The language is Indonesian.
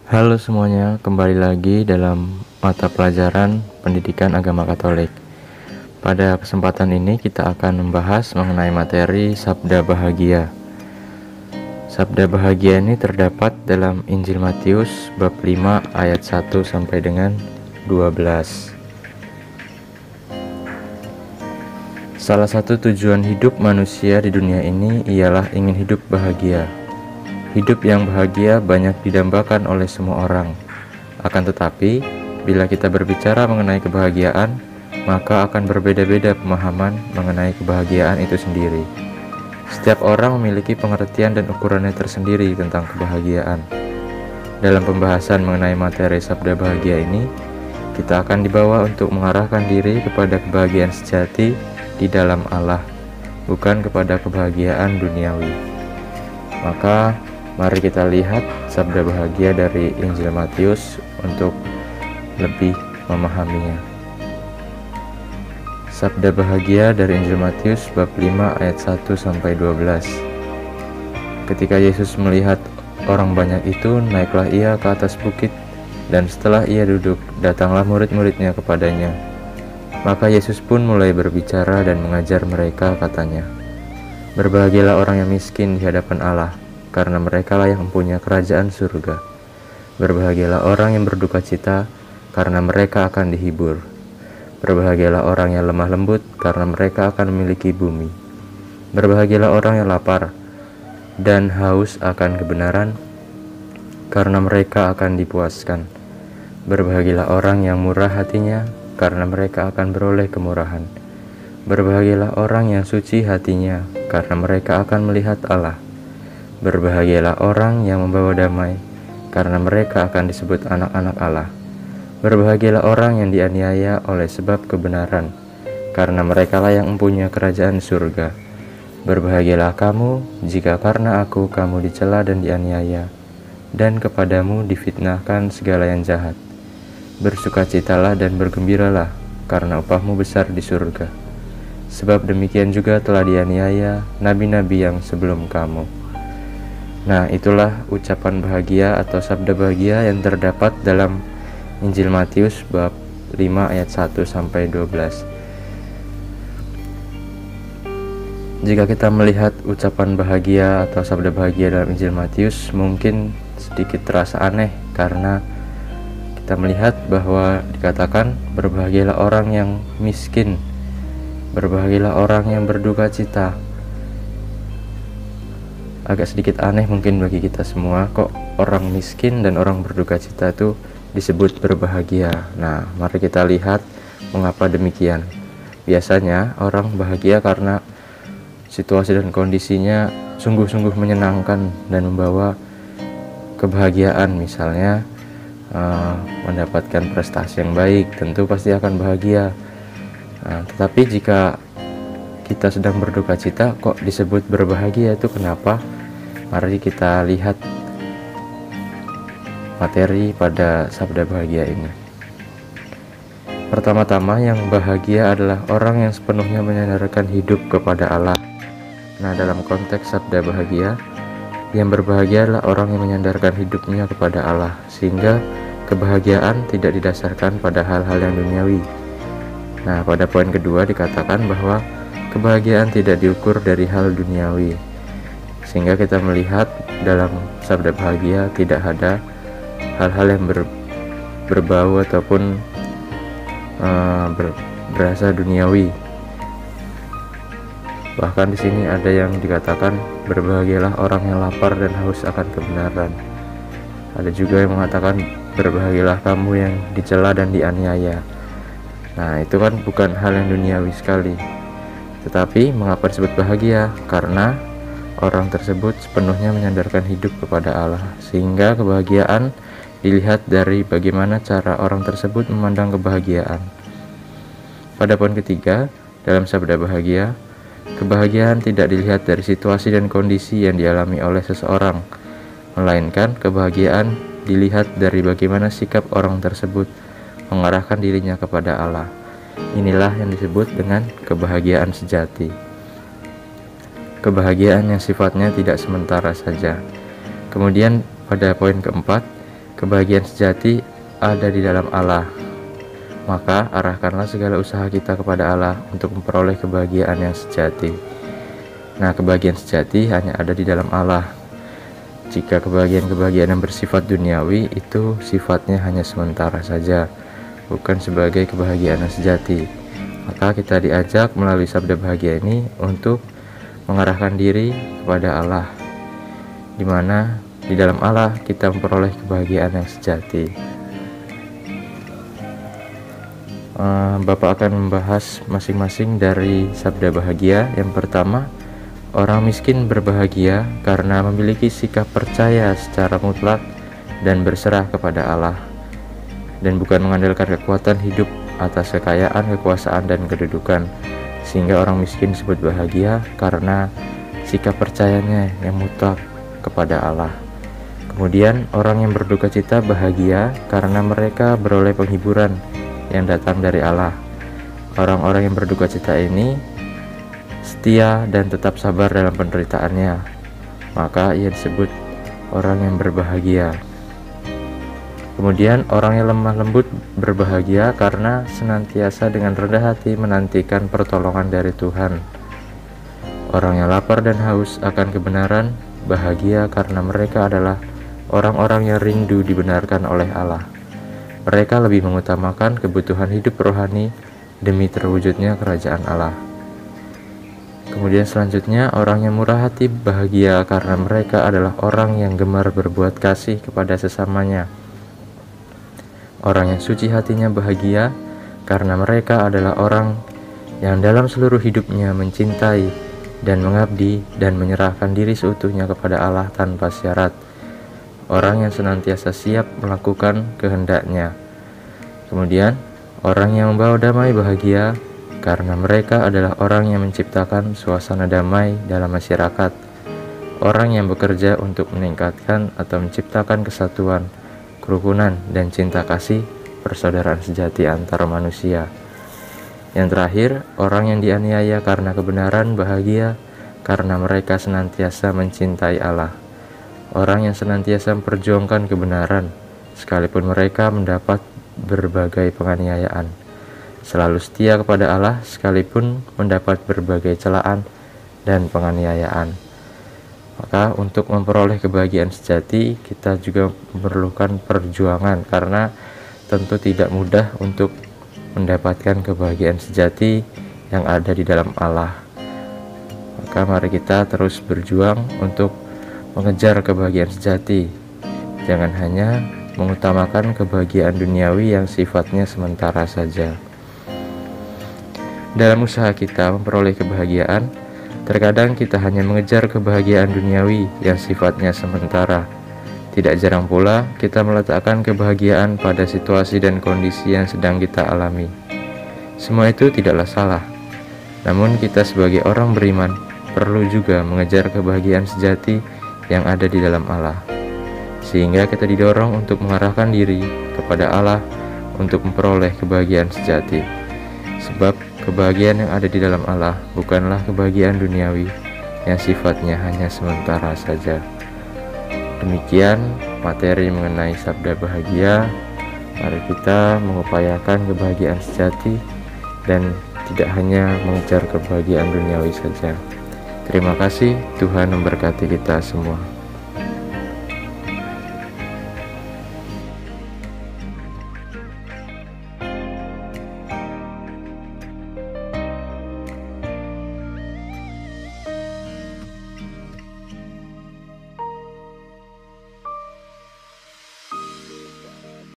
Halo semuanya, kembali lagi dalam mata pelajaran Pendidikan Agama Katolik. Pada kesempatan ini kita akan membahas mengenai materi Sabda Bahagia. Sabda Bahagia ini terdapat dalam Injil Matius bab 5 ayat 1 sampai dengan 12. Salah satu tujuan hidup manusia di dunia ini ialah ingin hidup bahagia. Hidup yang bahagia banyak didambakan oleh semua orang. Akan tetapi, bila kita berbicara mengenai kebahagiaan, maka akan berbeda-beda pemahaman mengenai kebahagiaan itu sendiri. Setiap orang memiliki pengertian dan ukurannya tersendiri tentang kebahagiaan. Dalam pembahasan mengenai materi Sabda Bahagia ini, kita akan dibawa untuk mengarahkan diri kepada kebahagiaan sejati di dalam Allah, bukan kepada kebahagiaan duniawi. Maka, mari kita lihat Sabda Bahagia dari Injil Matius untuk lebih memahaminya. Sabda Bahagia dari Injil Matius bab 5 ayat 1 sampai 12. Ketika Yesus melihat orang banyak itu, naiklah ia ke atas bukit, dan setelah ia duduk, datanglah murid-muridnya kepadanya. Maka Yesus pun mulai berbicara dan mengajar mereka, katanya, "Berbahagialah orang yang miskin di hadapan Allah, karena merekalah yang mempunyai kerajaan surga. Berbahagialah orang yang berduka cita, karena mereka akan dihibur. Berbahagialah orang yang lemah lembut, karena mereka akan memiliki bumi. Berbahagialah orang yang lapar dan haus akan kebenaran, karena mereka akan dipuaskan. Berbahagialah orang yang murah hatinya, karena mereka akan beroleh kemurahan. Berbahagialah orang yang suci hatinya, karena mereka akan melihat Allah. Berbahagialah orang yang membawa damai, karena mereka akan disebut anak-anak Allah. Berbahagialah orang yang dianiaya oleh sebab kebenaran, karena merekalah yang mempunyai kerajaan surga. Berbahagialah kamu, jika karena aku kamu dicela dan dianiaya, dan kepadamu difitnahkan segala yang jahat. Bersukacitalah dan bergembiralah, karena upahmu besar di surga. Sebab demikian juga telah dianiaya nabi-nabi yang sebelum kamu." Nah, itulah ucapan bahagia atau sabda bahagia yang terdapat dalam Injil Matius bab 5 ayat 1 sampai 12. Jika kita melihat ucapan bahagia atau sabda bahagia dalam Injil Matius, mungkin sedikit terasa aneh karena kita melihat bahwa dikatakan berbahagialah orang yang miskin, berbahagialah orang yang berduka cita. Agak sedikit aneh mungkin bagi kita semua, kok orang miskin dan orang berduka cita itu disebut berbahagia. Nah, mari kita lihat mengapa demikian. Biasanya orang bahagia karena situasi dan kondisinya sungguh-sungguh menyenangkan dan membawa kebahagiaan. Misalnya mendapatkan prestasi yang baik, tentu pasti akan bahagia. Tetapi jika kita sedang berduka cita, kok disebut berbahagia, itu kenapa? Mari kita lihat materi pada sabda bahagia ini. Pertama-tama, yang bahagia adalah orang yang sepenuhnya menyandarkan hidup kepada Allah. Nah, dalam konteks sabda bahagia, yang berbahagia adalah orang yang menyandarkan hidupnya kepada Allah, sehingga kebahagiaan tidak didasarkan pada hal-hal yang duniawi. Nah, pada poin kedua dikatakan bahwa kebahagiaan tidak diukur dari hal duniawi, sehingga kita melihat dalam sabda bahagia tidak ada hal-hal yang berbau ataupun berasa duniawi. Bahkan di sini ada yang dikatakan berbahagialah orang yang lapar dan haus akan kebenaran. Ada juga yang mengatakan berbahagialah kamu yang dicela dan dianiaya. Nah, itu kan bukan hal yang duniawi sekali. Tetapi mengapa disebut bahagia? Karena orang tersebut sepenuhnya menyandarkan hidup kepada Allah, sehingga kebahagiaan dilihat dari bagaimana cara orang tersebut memandang kebahagiaan. Pada poin ketiga, dalam sabda bahagia, kebahagiaan tidak dilihat dari situasi dan kondisi yang dialami oleh seseorang, melainkan kebahagiaan dilihat dari bagaimana sikap orang tersebut mengarahkan dirinya kepada Allah. Inilah yang disebut dengan kebahagiaan sejati. Kebahagiaan yang sifatnya tidak sementara saja. Kemudian pada poin keempat, Kebahagiaan sejati ada di dalam Allah. Maka arahkanlah segala usaha kita kepada Allah untuk memperoleh kebahagiaan yang sejati. Nah, kebahagiaan sejati hanya ada di dalam Allah. Jika kebahagiaan-kebahagiaan yang bersifat duniawi itu sifatnya hanya sementara saja, bukan sebagai kebahagiaan yang sejati. Maka kita diajak melalui sabda bahagia ini untuk mengarahkan diri kepada Allah, di mana di dalam Allah kita memperoleh kebahagiaan yang sejati. Bapak akan membahas masing-masing dari sabda bahagia. Yang pertama, orang miskin berbahagia karena memiliki sikap percaya secara mutlak dan berserah kepada Allah, dan bukan mengandalkan kekuatan hidup atas kekayaan, kekuasaan, dan kedudukan. Sehingga orang miskin disebut bahagia karena sikap percayanya yang mutlak kepada Allah. Kemudian orang yang berduka cita bahagia karena mereka beroleh penghiburan yang datang dari Allah. Orang-orang yang berduka cita ini setia dan tetap sabar dalam penderitaannya, maka ia disebut orang yang berbahagia. Kemudian orang yang lemah lembut berbahagia karena senantiasa dengan rendah hati menantikan pertolongan dari Tuhan. Orang yang lapar dan haus akan kebenaran bahagia karena mereka adalah orang-orang yang rindu dibenarkan oleh Allah. Mereka lebih mengutamakan kebutuhan hidup rohani demi terwujudnya kerajaan Allah. Kemudian selanjutnya, orang yang murah hati bahagia karena mereka adalah orang yang gemar berbuat kasih kepada sesamanya. Orang yang suci hatinya bahagia karena mereka adalah orang yang dalam seluruh hidupnya mencintai dan mengabdi dan menyerahkan diri seutuhnya kepada Allah tanpa syarat. Orang yang senantiasa siap melakukan kehendaknya. Kemudian, orang yang membawa damai bahagia karena mereka adalah orang yang menciptakan suasana damai dalam masyarakat. Orang yang bekerja untuk meningkatkan atau menciptakan kesatuan, kerukunan, dan cinta kasih persaudaraan sejati antar manusia. Yang terakhir, orang yang dianiaya karena kebenaran bahagia karena mereka senantiasa mencintai Allah. Orang yang senantiasa memperjuangkan kebenaran, sekalipun mereka mendapat berbagai penganiayaan. Selalu setia kepada Allah, sekalipun mendapat berbagai celaan dan penganiayaan. Maka untuk memperoleh kebahagiaan sejati, kita juga memerlukan perjuangan, karena tentu tidak mudah untuk mendapatkan kebahagiaan sejati yang ada di dalam Allah. Maka mari kita terus berjuang untuk mengejar kebahagiaan sejati. Jangan hanya mengutamakan kebahagiaan duniawi yang sifatnya sementara saja. Dalam usaha kita memperoleh kebahagiaan, terkadang kita hanya mengejar kebahagiaan duniawi yang sifatnya sementara. Tidak jarang pula kita meletakkan kebahagiaan pada situasi dan kondisi yang sedang kita alami. Semua itu tidaklah salah. Namun kita sebagai orang beriman perlu juga mengejar kebahagiaan sejati yang ada di dalam Allah, sehingga kita didorong untuk mengarahkan diri kepada Allah untuk memperoleh kebahagiaan sejati. Sebab kebahagiaan yang ada di dalam Allah bukanlah kebahagiaan duniawi yang sifatnya hanya sementara saja. Demikian materi mengenai sabda bahagia. Mari kita mengupayakan kebahagiaan sejati dan tidak hanya mengejar kebahagiaan duniawi saja. Terima kasih, Tuhan memberkati kita semua.